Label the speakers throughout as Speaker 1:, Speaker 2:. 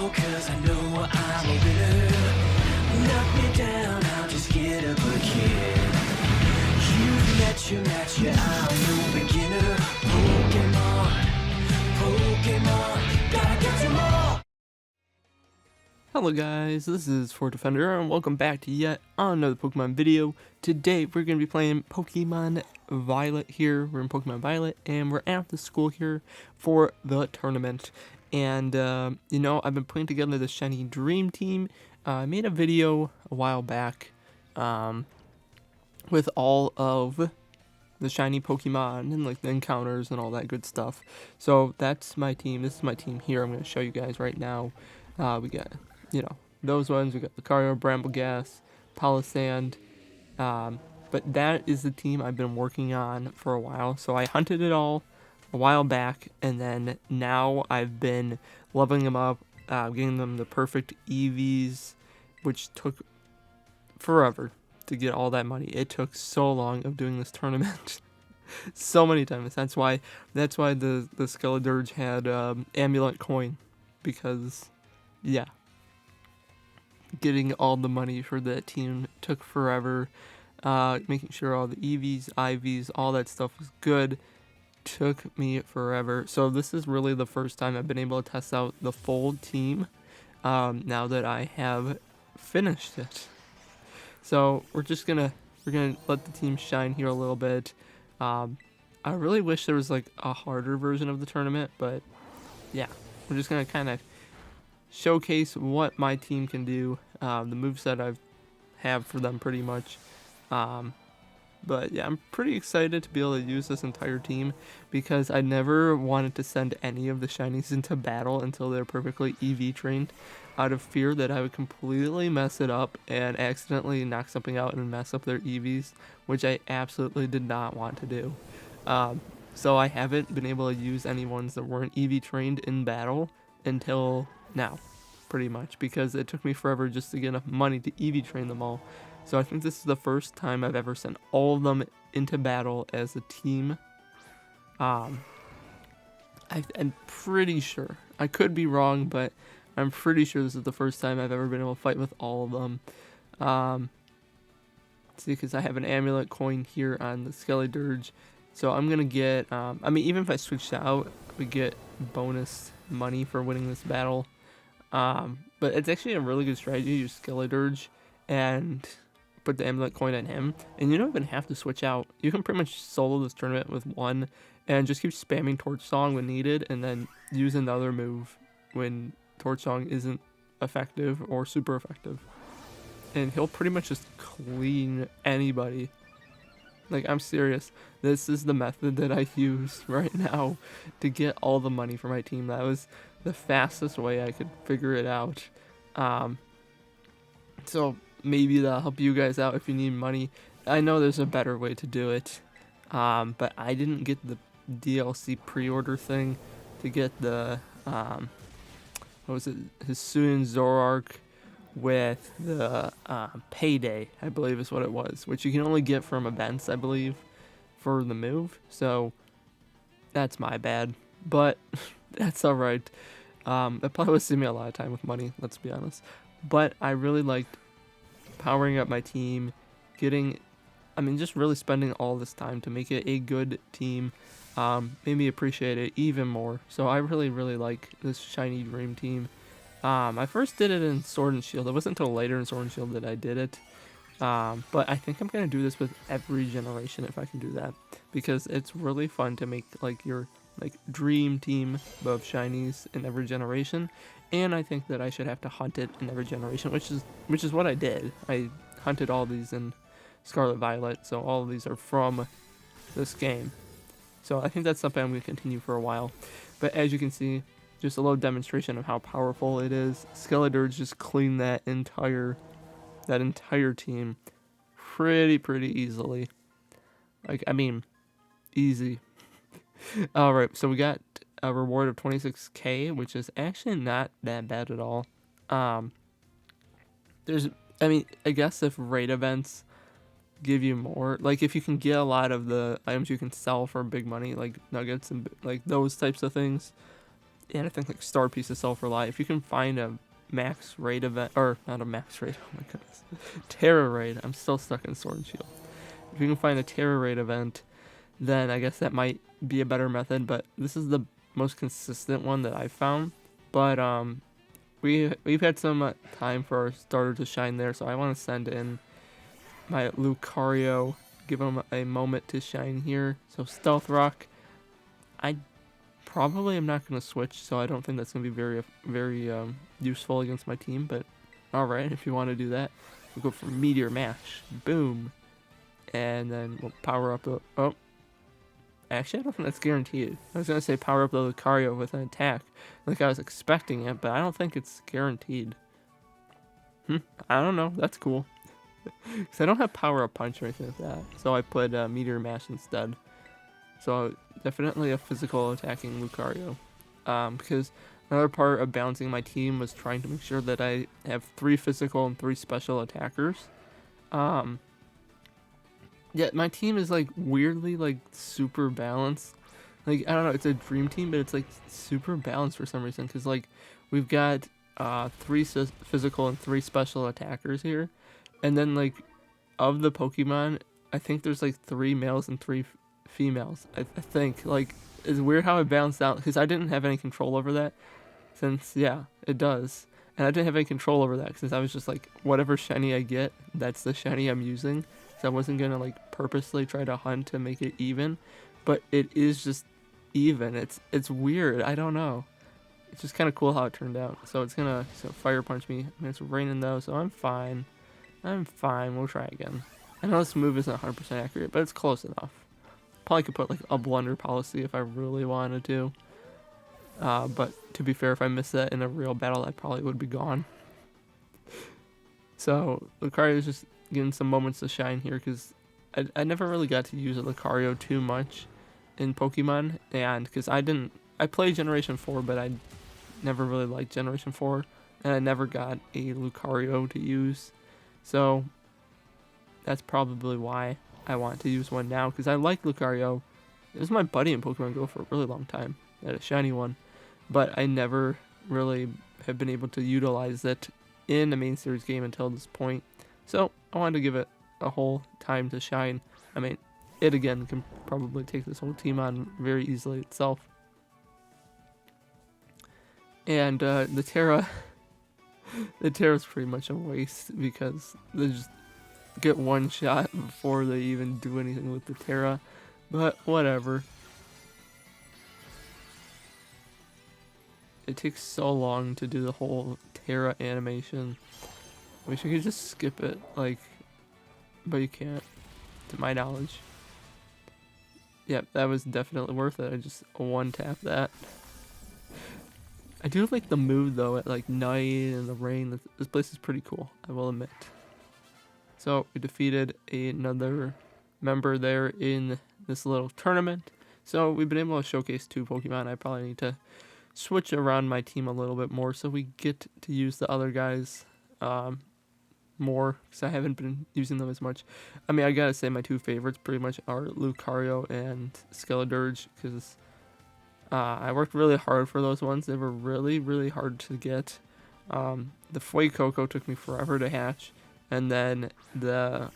Speaker 1: more, cause I know I'm a winner. Knock me down, I'll just get up again. You've met your match, yeah, I'm no beginner. Pokemon, gotta get you more.
Speaker 2: Hello guys, this is FortDefender and welcome back to yet another Pokemon video. Today we're going to be playing Pokemon Violet here. We're in Pokemon Violet and we're at the school here for the tournament. And you know, I've been putting together the Shiny Dream Team. I made a video a while back with all of the shiny Pokemon and like the encounters and all that good stuff. So that's my team. This is my team here. I'm going to show you guys right now. We got, you know, those ones. We got Lucario, Brambleghast, Palisand. But that is the team I've been working on for a while. So I hunted it all a while back, and then now I've been leveling them up, getting them the perfect EVs, which took forever to get all that money. It took so long of doing this tournament. So many times. That's why the Skeledirge had Amulet Coin, because yeah, getting all the money for that team took forever. Making sure all the EVs, IVs, all that stuff was good took me forever. So this is really the first time I've been able to test out the full team now that I have finished it. So we're gonna let the team shine here a little bit. I really wish there was like a harder version of the tournament, but yeah, we're just gonna kind of showcase what my team can do, the moveset I have for them pretty much. But yeah, I'm pretty excited to be able to use this entire team because I never wanted to send any of the shinies into battle until they're perfectly EV trained, out of fear that I would completely mess it up and accidentally knock something out and mess up their EVs, which I absolutely did not want to do. So I haven't been able to use any ones that weren't EV trained in battle until now, pretty much, because it took me forever just to get enough money to EV train them all. So I think this is the first time I've ever sent all of them into battle as a team. I'm pretty sure, I could be wrong, but I'm pretty sure this is the first time I've ever been able to fight with all of them. See, because I have an Amulet Coin here on the Skeledirge, so I'm gonna get, I mean, even if I switched out, we get bonus money for winning this battle. But it's actually a really good strategy to use Skeledirge and put the Amulet Coin on him, and you don't even have to switch out. You can pretty much solo this tournament with one and just keep spamming Torch Song when needed, and then use another move when Torch Song isn't effective or super effective, and he'll pretty much just clean anybody. Like, I'm serious, this is the method that I use right now to get all the money for my team. That was the fastest way I could figure it out. So maybe that'll help you guys out if you need money. I know there's a better way to do it, but I didn't get the DLC pre-order thing to get the what was it, Hisuian Zoroark with the Payday, I believe is what it was, which you can only get from events, I believe, for the move. So that's my bad, but that's alright. That probably was saving me a lot of time with money, let's be honest. But I really liked powering up my team, just really spending all this time to make it a good team. Made me appreciate it even more. So I really, really like this Shiny Dream Team. I first did it in Sword and Shield. It wasn't until later in Sword and Shield that I did it. But I think I'm going to do this with every generation if I can do that, because it's really fun to make like your dream team of shinies in every generation. And I think that I should have to hunt it in every generation, which is what I did. I hunted all these in Scarlet Violet, so all of these are from this game. So I think that's something I'm going to continue for a while. But as you can see, just a little demonstration of how powerful it is. Skeledirge just cleaned that entire team pretty easily. Like, I mean, easy. Alright, so we got a reward of 26k, which is actually not that bad at all. I guess if raid events give you more, like if you can get a lot of the items you can sell for big money, like nuggets and like those types of things, and I think like star pieces sell for a lot. If you can find a max raid event, or not a max raid, oh my goodness, Terra raid. I'm still stuck in Sword and Shield. If you can find a Terra raid event, then I guess that might be a better method. But this is the most consistent one that I've found. But we've had some time for our starter to shine there, so I want to send in my Lucario, give him a moment to shine here. So Stealth Rock, I probably am not going to switch, so I don't think that's going to be very useful against my team, but alright, if you want to do that. We'll go for Meteor Mash, boom, and then we'll power up the, oh, actually I don't think that's guaranteed. I was going to say power up the Lucario with an attack, like I was expecting it, but I don't think it's guaranteed. I don't know, that's cool. Because I don't have power up punch or anything like that, so I put Meteor Mash instead. So definitely a physical attacking Lucario. Because another part of balancing my team was trying to make sure that I have 3 physical and 3 special attackers. Yeah, my team is like weirdly like super balanced. Like, I don't know, it's a dream team, but it's like super balanced for some reason. Because like we've got 3 physical and 3 special attackers here. And then, like, of the Pokemon, I think there's, like, 3 males and 3 females. I think. Like, it's weird how it balanced out, because I didn't have any control over that, since, yeah, it does. And I didn't have any control over that, since I was just, like, whatever shiny I get, that's the shiny I'm using. So I wasn't going to, like, purposely try to hunt to make it even. But it is just even. It's weird. I don't know. It's just kind of cool how it turned out. So it's going to Fire Punch me. And it's raining, though, so I'm fine. We'll try again. I know this move isn't 100% accurate, but it's close enough. Probably could put like a blunder policy if I really wanted to. But to be fair, if I missed that in a real battle, I probably would be gone. So Lucario is just getting some moments to shine here, because I never really got to use a Lucario too much in Pokemon, and because I played Generation 4, but I never really liked Generation 4, and I never got a Lucario to use. So that's probably why I want to use one now, because I like Lucario. It was my buddy in Pokemon Go for a really long time. I had a shiny one, but I never really have been able to utilize it in a main series game until this point. So I wanted to give it a whole time to shine. I mean, it again can probably take this whole team on very easily itself. And the Terra... The Terra's pretty much a waste, because they just get one shot before they even do anything with the Terra. But whatever. It takes so long to do the whole Terra animation. Wish I could just skip it, like, but you can't, to my knowledge. Yep, that was definitely worth it. I just one-tap that. I do like the mood though at like night and the rain. This place is pretty cool, I will admit. So we defeated another member there in this little tournament. So we've been able to showcase 2 Pokemon. I probably need to switch around my team a little bit more so we get to use the other guys more, because I haven't been using them as much. I mean, I gotta say my 2 favorites pretty much are Lucario and Skeledirge, because I worked really hard for those ones. They were really, really hard to get. The Fuecoco took me forever to hatch. And then the,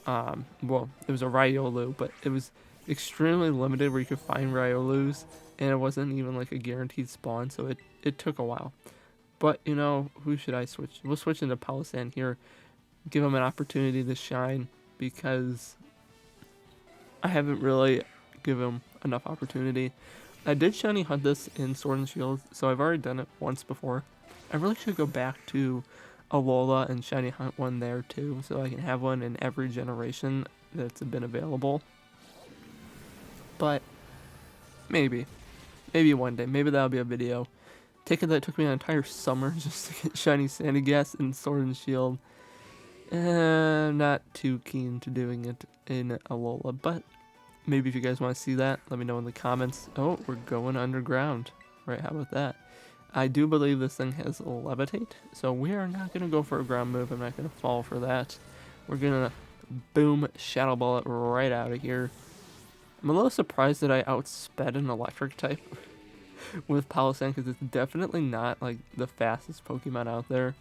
Speaker 2: well, it was a Riolu, but it was extremely limited where you could find Riolus. And it wasn't even like a guaranteed spawn, so it took a while. But, you know, who should I switch? We'll switch into Palossand here. Give him an opportunity to shine, because I haven't really given him enough opportunity. I did shiny hunt this in Sword and Shield, so I've already done it once before. I really should go back to Alola and shiny hunt one there too, so I can have one in every generation that's been available. But maybe one day, maybe that'll be a video. Take it that it took me an entire summer just to get shiny Sandygast in Sword and Shield. I'm not too keen to doing it in Alola, but maybe if you guys want to see that, let me know in the comments. Oh, we're going underground. Right, how about that? I do believe this thing has Levitate, so we are not going to go for a ground move. I'm not going to fall for that. We're going to boom Shadow Ball it right out of here. I'm a little surprised that I outsped an electric type. with Palossand because it's definitely not like the fastest Pokemon out there.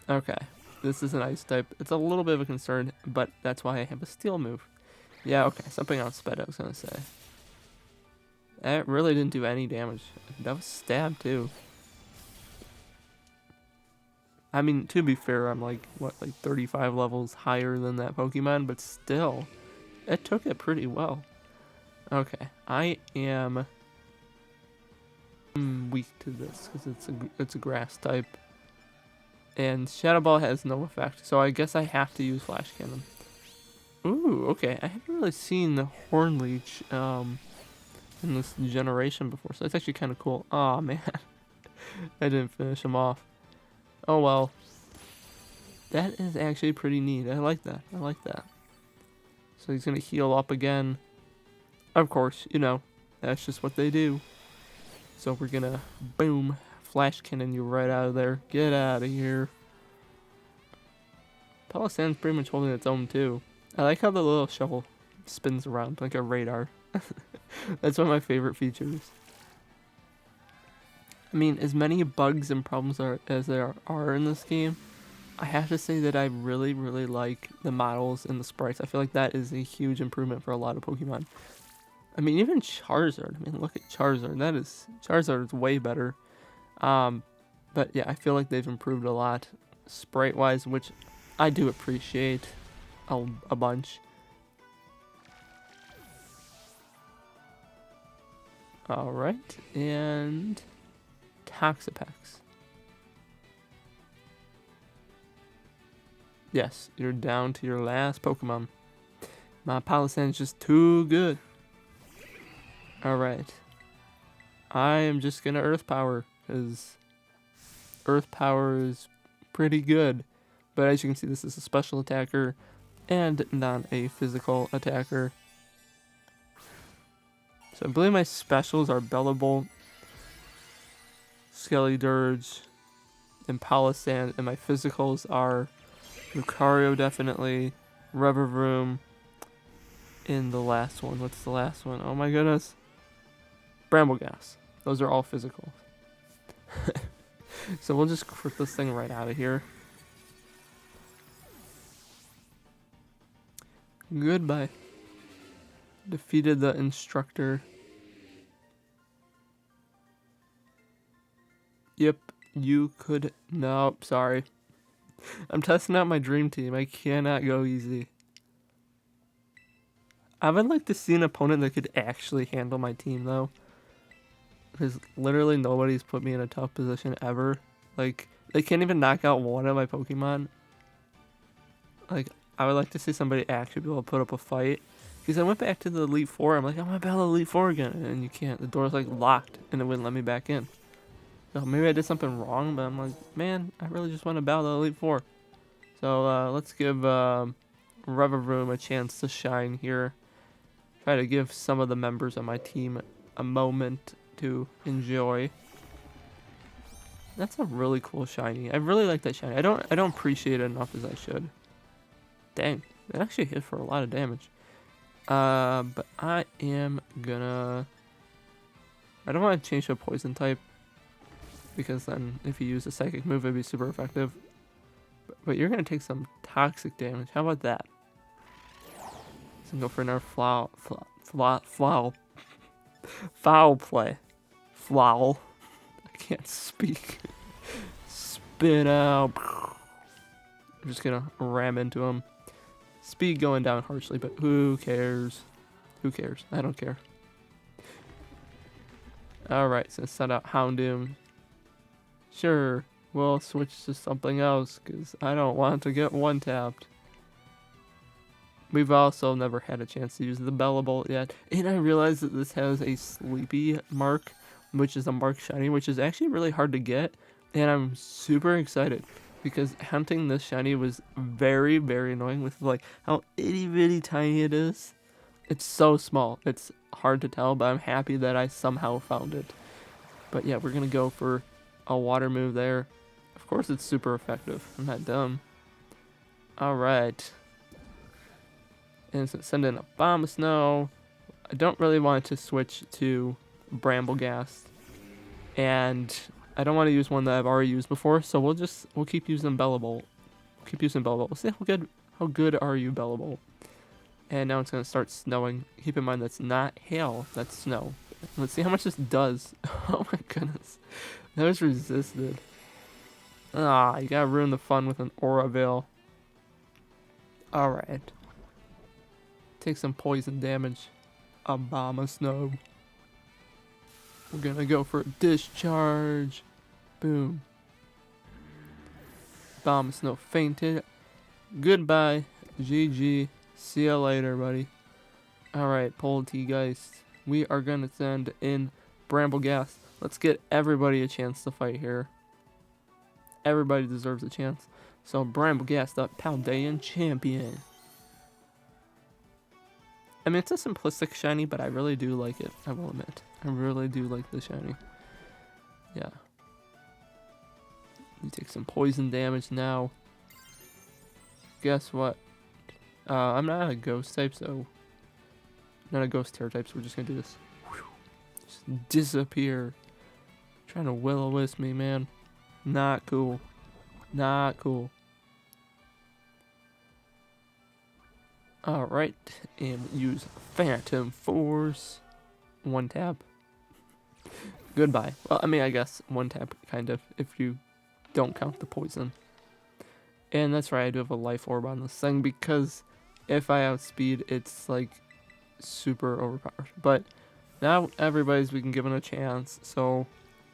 Speaker 2: Okay, this is an ice type. It's a little bit of a concern, but that's why I have a steel move. Yeah, okay, something on sped I was gonna say. That really didn't do any damage. That was stab too. I mean, to be fair, I'm like, what, like 35 levels higher than that Pokemon, but still, it took it pretty well. Okay, I am weak to this because it's a grass type. And Shadow Ball has no effect, so I guess I have to use Flash Cannon. Ooh, okay, I haven't really seen the Horn Leech in this generation before, so that's actually kind of cool. Aw, man. I didn't finish him off. Oh well. That is actually pretty neat. I like that. I like that. So he's going to heal up again. Of course, you know, that's just what they do. So we're going to, boom, Flash Cannon you right out of there. Get out of here. Palossand's pretty much holding its own too. I like how the little shovel spins around like a radar. That's one of my favorite features. I mean, as many bugs and problems as there are in this game, I have to say that I really, really like the models and the sprites. I feel like that is a huge improvement for a lot of Pokemon. I mean, even Charizard. I mean, look at Charizard. Charizard is way better. But yeah, I feel like they've improved a lot sprite-wise, which I do appreciate a bunch. Alright, and Toxapex. Yes, you're down to your last Pokemon. My Palossand's just too good. Alright. I am just gonna Earth Power, because Earth Power is pretty good. But as you can see, this is a special attacker and not a physical attacker. So I believe my specials are Bellable, Skellydirge, and Palossand, and my physicals are Lucario definitely, Revavroom, and the last one. What's the last one? Oh my goodness. Brambleghast. Those are all physical. So we'll just crit this thing right out of here. Goodbye. Defeated the instructor. Yep, you could. Nope, sorry. I'm testing out my dream team. I cannot go easy. I would like to see an opponent that could actually handle my team, though. Because literally nobody's put me in a tough position ever. Like, they can't even knock out one of my Pokemon. Like, I would like to see somebody actually be able to put up a fight. Because I went back to the Elite Four. I'm like, I want to battle Elite Four again. And you can't. The door's like locked and it wouldn't let me back in. So maybe I did something wrong, but I'm like, man, I really just want to battle the Elite Four. So let's give Revavroom a chance to shine here. Try to give some of the members of my team a moment to enjoy. That's a really cool shiny. I really like that shiny. I don't appreciate it enough as I should. Dang, it actually hit for a lot of damage. But I am gonna... I don't want to change to a poison type, because then if you use a psychic move, it'd be super effective. But you're gonna take some toxic damage. How about that? Let's go for another foul play. Flowl. I can't speak. Spit out. I'm just gonna ram into him. Speed going down harshly, but who cares? Who cares? I don't care. Alright, so send out Houndoom. Sure, we'll switch to something else, because I don't want to get one-tapped. We've also never had a chance to use the Bellable yet. And I realized that this has a Sleepy mark, which is a mark shiny, which is actually really hard to get. And I'm super excited, because hunting this shiny was very, very annoying with like how itty-bitty tiny it is. It's so small. It's hard to tell, but I'm happy that I somehow found it. But yeah, we're going to go for a water move there. Of course it's super effective. I'm not dumb. Alright. And send in a Bomb of Snow. I don't really want to switch to Bramblegast. And I don't want to use one that I've already used before, so we'll keep using Bellable. Keep using Bellable. We'll see how good are you, Bellable. And now it's gonna start snowing. Keep in mind that's not hail, that's snow. Let's see how much this does. Oh my goodness. That was resisted. Ah, you gotta ruin the fun with an Aura Veil. Alright. Take some poison damage. Obama Snow. We're gonna go for a discharge. Boom. Bomb Snow fainted. Goodbye. GG. See ya later, buddy. Alright, Poltergeist. We are gonna send in Bramblegast. Let's get everybody a chance to fight here. Everybody deserves a chance. So Bramblegast up, Paldean champion. I mean, it's a simplistic shiny, but I really do like it. I will admit. I really do like the shiny. Yeah. You take some poison damage now. Guess what? I'm not a ghost type, so... Not a ghost terror type, so we're just gonna do this. Just disappear. Trying to will-o-wisp me, man. Not cool. Not cool. Alright, and use Phantom Force. One tap. Goodbye. Well, I mean, I guess one tap, kind of, if you don't count the poison. And that's right, I do have a life orb on this thing, because if I outspeed, it's, like, super overpowered. But now we can give it a chance, so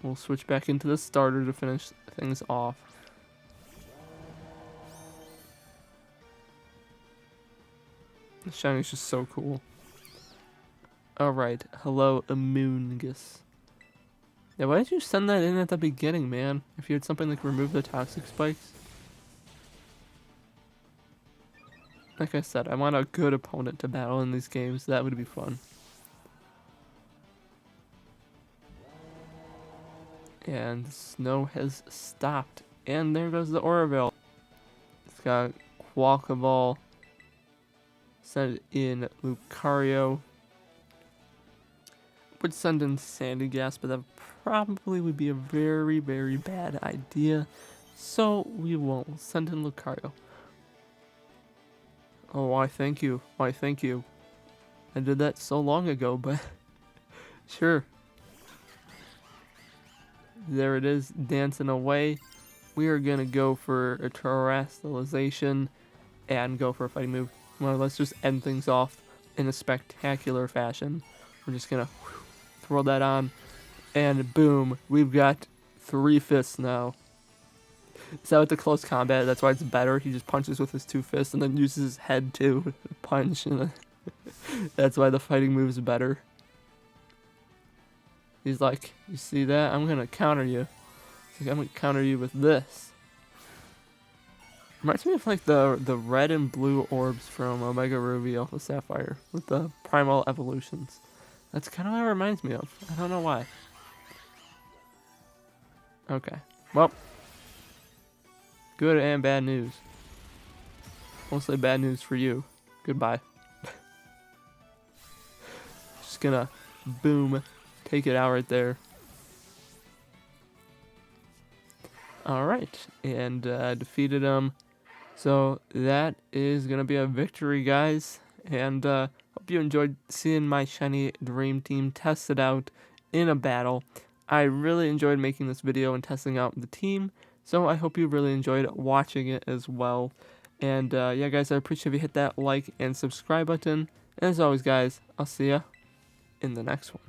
Speaker 2: we'll switch back into the starter to finish things off. The shiny's just so cool. Alright, hello, Amoongus. Yeah, why did you send that in at the beginning, man? If you had something like remove the toxic spikes. Like I said, I want a good opponent to battle in these games. That would be fun. And the snow has stopped. And there goes the Aura Veil. It's got Quackaball. Send in Lucario. Would send in Sandygast, but that probably would be a very, very bad idea. So we won't. We'll send in Lucario. Oh, why thank you. Why thank you. I did that so long ago, but sure. There it is, dancing away. We are going to go for a Terastallization and go for a fighting move. Well, let's just end things off in a spectacular fashion. We're just going to throw that on. And boom, we've got 3 fists now. Is that with the close combat? That's why it's better. He just punches with his 2 fists and then uses his head to punch. And that's why the fighting move is better. He's like, you see that? I'm going to counter you. He's like, I'm going to counter you with this. Reminds me of like the red and blue orbs from Omega Ruby Alpha Sapphire with the primal evolutions. That's kind of what it reminds me of. I don't know why. Okay. Well. Good and bad news. Mostly bad news for you. Goodbye. Just gonna boom. Take it out right there. Alright. And defeated him. So that is going to be a victory, guys. And hope you enjoyed seeing my shiny dream team tested out in a battle. I really enjoyed making this video and testing out the team. So I hope you really enjoyed watching it as well. And yeah, guys, I appreciate if you hit that like and subscribe button. And as always, guys, I'll see ya in the next one.